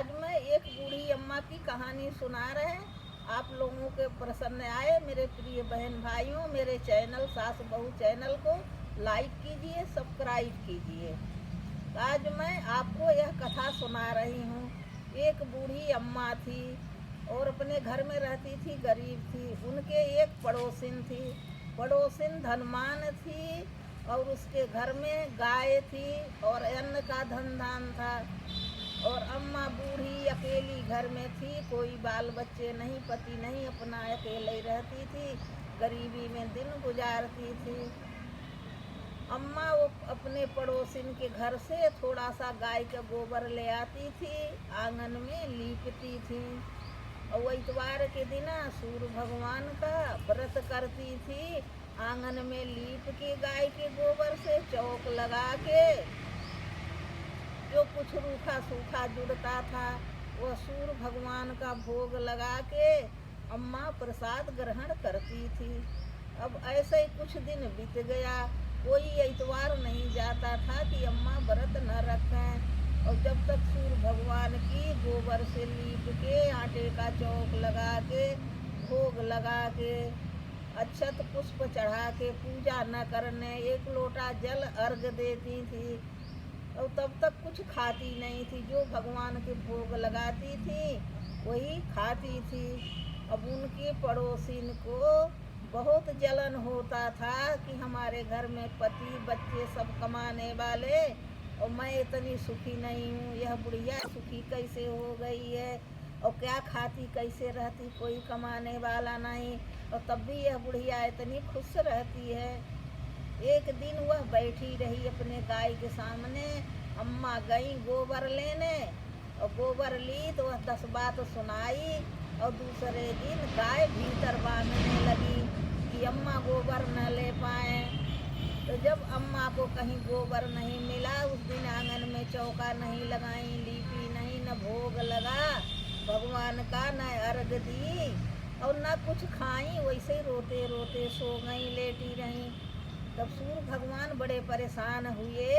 आज मैं एक बूढ़ी अम्मा की कहानी सुना रहे हैं। आप लोगों के प्रसन्न आए मेरे प्रिय बहन भाइयों, मेरे चैनल सास बहू चैनल को लाइक कीजिए, सब्सक्राइब कीजिए। आज मैं आपको यह कथा सुना रही हूँ। एक बूढ़ी अम्मा थी और अपने घर में रहती थी, गरीब थी। उनके एक पड़ोसिन थी, पड़ोसिन धनवान थी और उसके घर में गाय थी और अन्न का धन था। और अम्मा बूढ़ी अकेली घर में थी, कोई बाल बच्चे नहीं, पति नहीं, अपना अकेले रहती थी, गरीबी में दिन गुजारती थी। अम्मा वो अपने पड़ोसिन के घर से थोड़ा सा गाय का गोबर ले आती थी, आंगन में लीपती थी। और वो इतवार के दिन सूर्य भगवान का व्रत करती थी। आंगन में लीप के गाय के गोबर से चौक लगा के जो कुछ रूखा सूखा जुड़ता था वह सूर्य भगवान का भोग लगा के अम्मा प्रसाद ग्रहण करती थी। अब ऐसे ही कुछ दिन बीत गया, कोई इतवार नहीं जाता था कि अम्मा व्रत न रखें। और जब तक सूर्य भगवान की गोबर से लीप के आटे का चौक लगा के भोग लगा के अक्षत पुष्प चढ़ा के पूजा न करने एक लोटा जल अर्घ देती थी। और तब तक कुछ खाती नहीं थी, जो भगवान के भोग लगाती थी वही खाती थी। अब उनके पड़ोसिन को बहुत जलन होता था कि हमारे घर में पति बच्चे सब कमाने वाले और मैं इतनी सुखी नहीं हूँ। यह बुढ़िया सुखी कैसे हो गई है और क्या खाती कैसे रहती, कोई कमाने वाला नहीं, और तब भी यह बुढ़िया इतनी खुश रहती है। एक दिन वह बैठी रही अपने गाय के सामने। अम्मा गई गोबर लेने और गोबर ली तो वह 10 बात सुनाई। और दूसरे दिन गाय भीतर बांधने लगी कि अम्मा गोबर न ले पाए। तो जब अम्मा को कहीं गोबर नहीं मिला, उस दिन आंगन में चौका नहीं लगाई, लीपी नहीं, न भोग लगा भगवान का, न अर्घ दी और न कुछ खाई, वैसे ही रोते रोते सो गई, लेटी रही। तब सूर्य भगवान बड़े परेशान हुए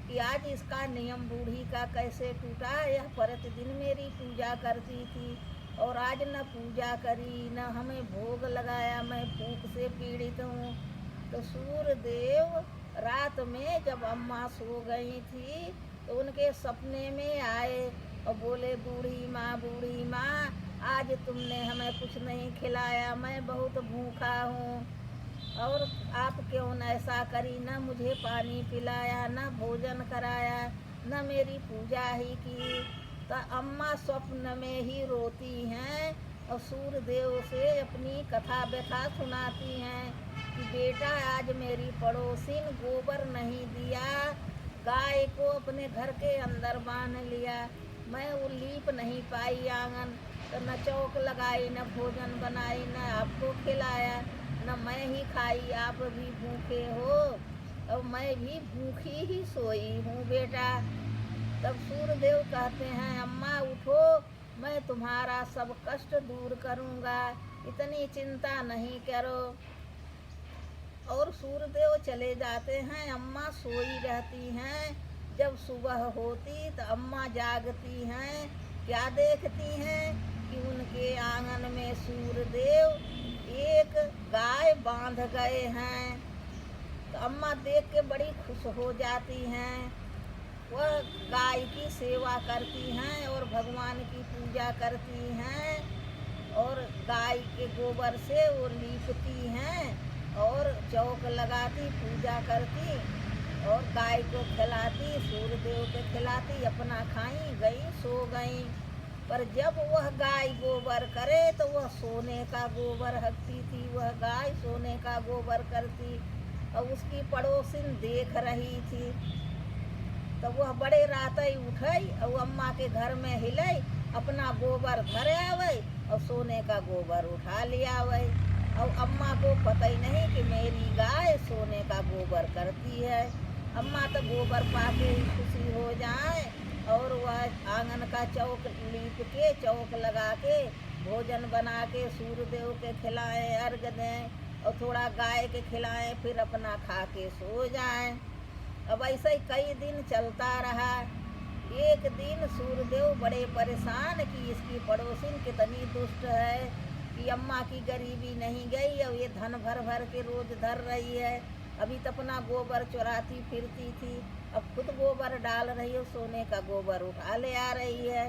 कि आज इसका नियम बूढ़ी का कैसे टूटा। यह प्रतिदिन मेरी पूजा करती थी और आज न पूजा करी, न हमें भोग लगाया, मैं भूख से पीड़ित हूँ। तो सूर्य देव रात में जब अम्मा सो गई थी तो उनके सपने में आए और बोले, बूढ़ी माँ आज तुमने हमें कुछ नहीं खिलाया, मैं बहुत भूखा हूँ और आप क्यों न ऐसा करी, न मुझे पानी पिलाया, न भोजन कराया, न मेरी पूजा ही की। तो अम्मा स्वप्न में ही रोती हैं और सूर्य देव से अपनी कथा व्यथा सुनाती हैं कि बेटा आज मेरी पड़ोसिन गोबर नहीं दिया, गाय को अपने घर के अंदर बांध लिया, मैं वो लीप नहीं पाई आंगन, तो न चौक लगाई, न भोजन बनाई, न आपको खिलाया, न मैं ही खाई, आप भी भूखे हो और मैं भी भूखी ही सोई हूँ बेटा। तब सूर्यदेव कहते हैं, अम्मा उठो, मैं तुम्हारा सब कष्ट दूर करूँगा, इतनी चिंता नहीं करो। और सूर्यदेव चले जाते हैं, अम्मा सोई रहती हैं। जब सुबह होती तो अम्मा जागती हैं, क्या देखती हैं कि उनके आंगन में सूर्यदेव एक गाय बांध गए हैं। तो अम्मा देख के बड़ी खुश हो जाती हैं। वह गाय की सेवा करती हैं और भगवान की पूजा करती हैं और गाय के गोबर से वो लीपती हैं और चौक लगाती, पूजा करती और गाय को खिलाती, सूर्यदेव को खिलाती, अपना खाई, गई सो गई। पर जब वह गाय गोबर करे तो वह सोने का गोबर हकती थी, वह गाय सोने का गोबर करती और उसकी पड़ोसिन देख रही थी। तो वह बड़े रात ही उठई और अम्मा के घर में हिलई, अपना गोबर धर आवै और सोने का गोबर उठा लिया आवै। और अम्मा को पता ही नहीं कि मेरी गाय सोने का गोबर करती है। अम्मा तो गोबर पाके ही खुशी हो जाए और वह आंगन का चौक लीप के, चौक लगा के, भोजन बना के सूर्यदेव के खिलाएं, अर्घ दें और थोड़ा गाय के खिलाएं, फिर अपना खा के सो जाएं। अब ऐसे ही कई दिन चलता रहा। एक दिन सूरदेव बड़े परेशान कि इसकी पड़ोसिन कितनी दुष्ट है कि अम्मा की गरीबी नहीं गई और ये धन भर भर के रोज धर रही है। अभी तो अपना गोबर चुराती फिरती थी, अब खुद गोबर डाल रही है, सोने का गोबर उठा ले आ रही है।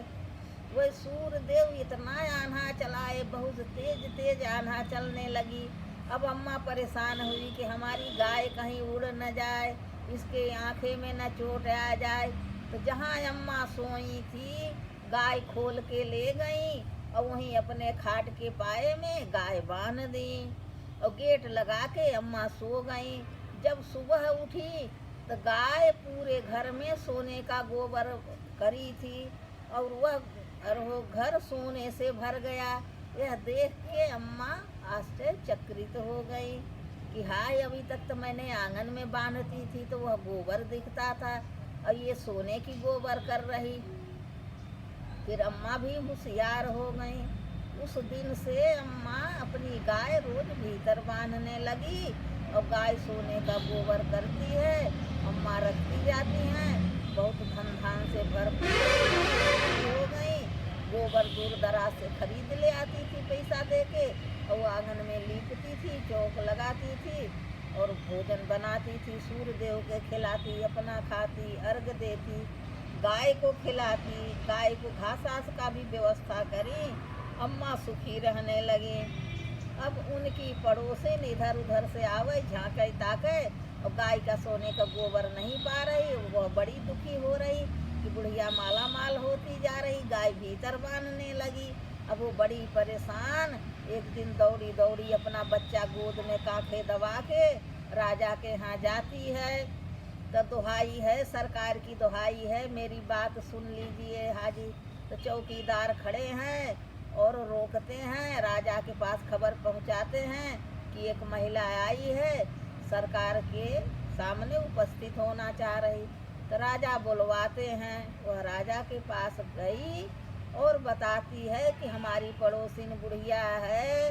वह सूरदेव इतना आन्हा चलाए, बहुत तेज तेज आन्हा चलने लगी। अब अम्मा परेशान हुई कि हमारी गाय कहीं उड़ न जाए, इसके आँखें में न चोट आ जाए। तो जहाँ अम्मा सोई थी गाय खोल के ले गई और वहीं अपने खाट के पाए में गाय बांध दी और गेट लगा के अम्मा सो गई। जब सुबह उठी तो गाय पूरे घर में सोने का गोबर करी थी और वो घर सोने से भर गया। यह देख के अम्मा आश्चर्यचकित हो गई कि हाय, अभी तक तो मैंने आंगन में बांधती थी तो वह गोबर दिखता था और ये सोने की गोबर कर रही। फिर अम्मा भी होशियार हो गई। उस दिन से अम्मा अपनी गाय रोज भीतर बांधने लगी और गाय सोने का गोबर करती है, अम्मा रखती जाती हैं, बहुत धन धान से भरपूर हो गई। गोबर दूर दराज से खरीद ले आती थी पैसा दे के और आंगन में लीपती थी, चौक लगाती थी और भोजन बनाती थी, सूर्यदेव के खिलाती, अपना खाती, अर्घ देती, गाय को खिलाती, गाय को घास आस का भी व्यवस्था करी। अम्मा सुखी रहने लगी। अब उनकी पड़ोसिन इधर उधर से आवे, झाँके ताके और गाय का सोने का गोबर नहीं पा रही। वह बड़ी दुखी हो रही कि बुढ़िया माला माल होती जा रही, गाय भीतर बांधने लगी। अब वो बड़ी परेशान एक दिन दौड़ी दौड़ी अपना बच्चा गोद में काखे दबा के राजा के यहाँ जाती है। तो दुहाई है, सरकार की दुहाई है, मेरी बात सुन लीजिए हाजी। तो चौकीदार खड़े हैं और रोकते हैं, राजा के पास खबर पहुंचाते हैं कि एक महिला आई है, सरकार के सामने उपस्थित होना चाह रही। तो राजा बुलवाते हैं, वह राजा के पास गई और बताती है कि हमारी पड़ोसिन बुढ़िया है,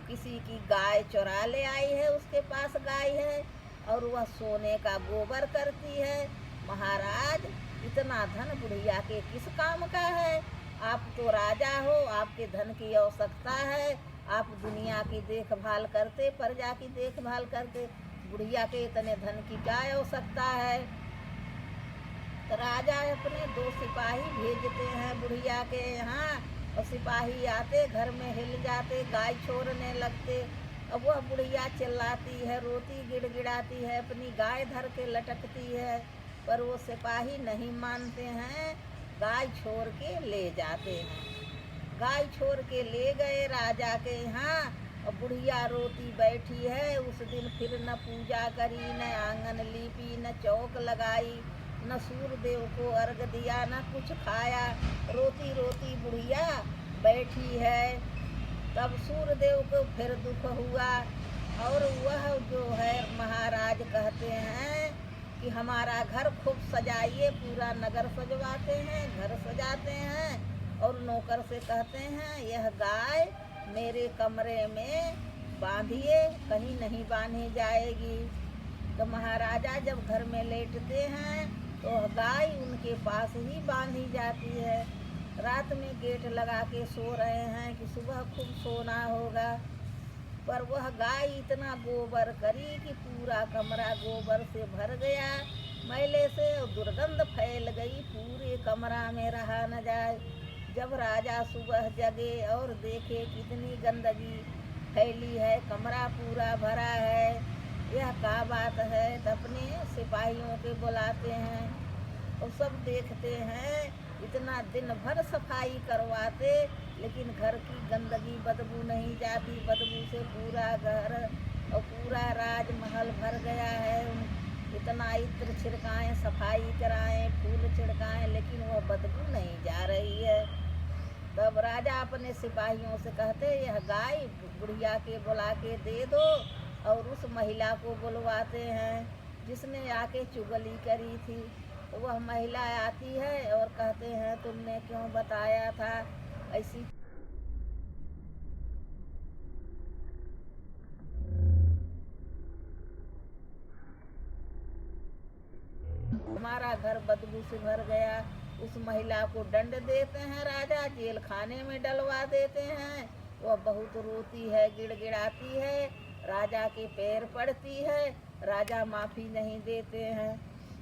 किसी की गाय चुरा ले आई है, उसके पास गाय है और वह सोने का गोबर करती है। महाराज, इतना धन बुढ़िया के किस काम का है? आप तो राजा हो, आपके धन की आवश्यकता है, आप दुनिया की देखभाल करते, प्रजा की देखभाल करते, बुढ़िया के इतने धन की क्या आवश्यकता है? तो राजा अपने 2 सिपाही भेजते हैं बुढ़िया के यहाँ और सिपाही आते, घर में हिल जाते, गाय छोड़ने लगते। अब वह बुढ़िया चिल्लाती है, रोती गिड़गिड़ाती है, अपनी गाय धर के लटकती है, पर वो सिपाही नहीं मानते हैं, गाय छोड़ के ले जाते हैं। गाय छोड़ के ले गए राजा के यहाँ और बुढ़िया रोती बैठी है। उस दिन फिर न पूजा करी, न आंगन लीपी, न चौक लगाई, न सूर्यदेव को अर्घ दिया, न कुछ खाया, रोती रोती बुढ़िया बैठी है। तब सूर्यदेव को फिर दुख हुआ और वह जो है महाराज कहते हैं कि हमारा घर खूब सजाइए, पूरा नगर सजवाते हैं, घर सजाते हैं और नौकर से कहते हैं यह गाय मेरे कमरे में बांधिए, कहीं नहीं बांधी जाएगी। तो महाराजा जब घर में लेटते हैं तो गाय उनके पास ही बांधी जाती है। रात में गेट लगा के सो रहे हैं कि सुबह खूब सोना होगा, पर वह गाय इतना गोबर करी कि पूरा कमरा गोबर से भर गया, मैले से दुर्गंध फैल गई, पूरे कमरा में रहा न जाए। जब राजा सुबह जगे और देखे कितनी गंदगी फैली है, कमरा पूरा भरा है, यह क्या बात है, तो अपने सिपाहियों के बुलाते हैं और सब देखते हैं। इतना दिन भर सफाई करवाते लेकिन घर की गंदगी बदबू नहीं जाती, बदबू से पूरा घर और पूरा राजमहल भर गया है। इतना इत्र छिड़काएं, सफाई कराएं, फूल छिड़काएं, लेकिन वह बदबू नहीं जा रही है। तब राजा अपने सिपाहियों से कहते यह गाय बुढ़िया के बुला के दे दो और उस महिला को बुलवाते हैं जिसने आके चुगली करी थी। तो वह महिला आती है और कहते हैं तुमने क्यों बताया था ऐसी, हमारा घर बदबू से भर गया, उस महिला को दंड देते हैं राजा, जेल खाने में डलवा देते हैं। वह बहुत रोती है, गिड़गिड़ाती है, राजा के पैर पड़ती है, राजा माफ़ी नहीं देते हैं।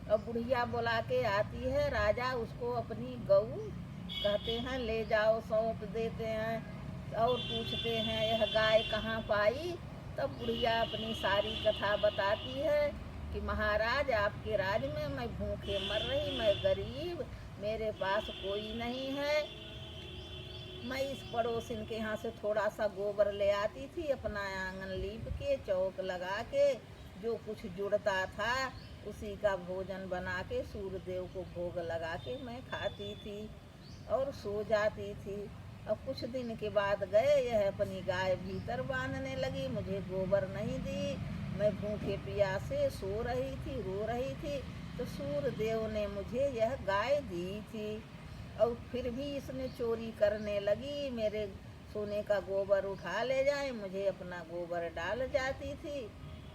अब बुढ़िया बुला के आती है, राजा उसको अपनी गऊ कहते हैं ले जाओ, सौंप देते हैं और पूछते हैं यह गाय कहाँ पाई। तब बुढ़िया अपनी सारी कथा बताती है कि महाराज आपके राज में मैं भूखे मर रही, मैं गरीब, मेरे पास कोई नहीं है। मैं इस पड़ोसिन के यहाँ से थोड़ा सा गोबर ले आती थी, अपना आंगन लीप के चौक लगा के जो कुछ जुड़ता था उसी का भोजन बना के सूर्यदेव को भोग लगा के मैं खाती थी और सो जाती थी। अब कुछ दिन के बाद गए, यह अपनी गाय भीतर बांधने लगी, मुझे गोबर नहीं दी, मैं भूखे प्यासे सो रही थी, रो रही थी, तो सूर्यदेव ने मुझे यह गाय दी थी। और फिर भी इसने चोरी करने लगी, मेरे सोने का गोबर उठा ले जाए, मुझे अपना गोबर डाल जाती थी।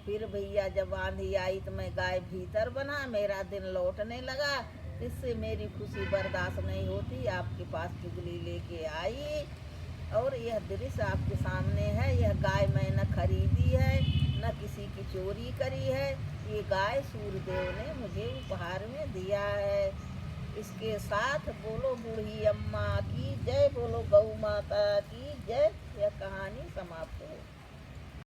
फिर भैया जब आंधी आई तो मैं गाय भीतर बना, मेरा दिन लौटने लगा, इससे मेरी खुशी बर्दाश्त नहीं होती, आपके पास चुगली लेके आई। और यह दृश्य आपके सामने है, यह गाय मैंने खरीदी है, न किसी की चोरी करी है, ये गाय सूर्यदेव ने मुझे उपहार में दिया है। इसके साथ बोलो बूढ़ी अम्मा की जय, बोलो गौ माता की जय। यह कहानी समाप्त हो।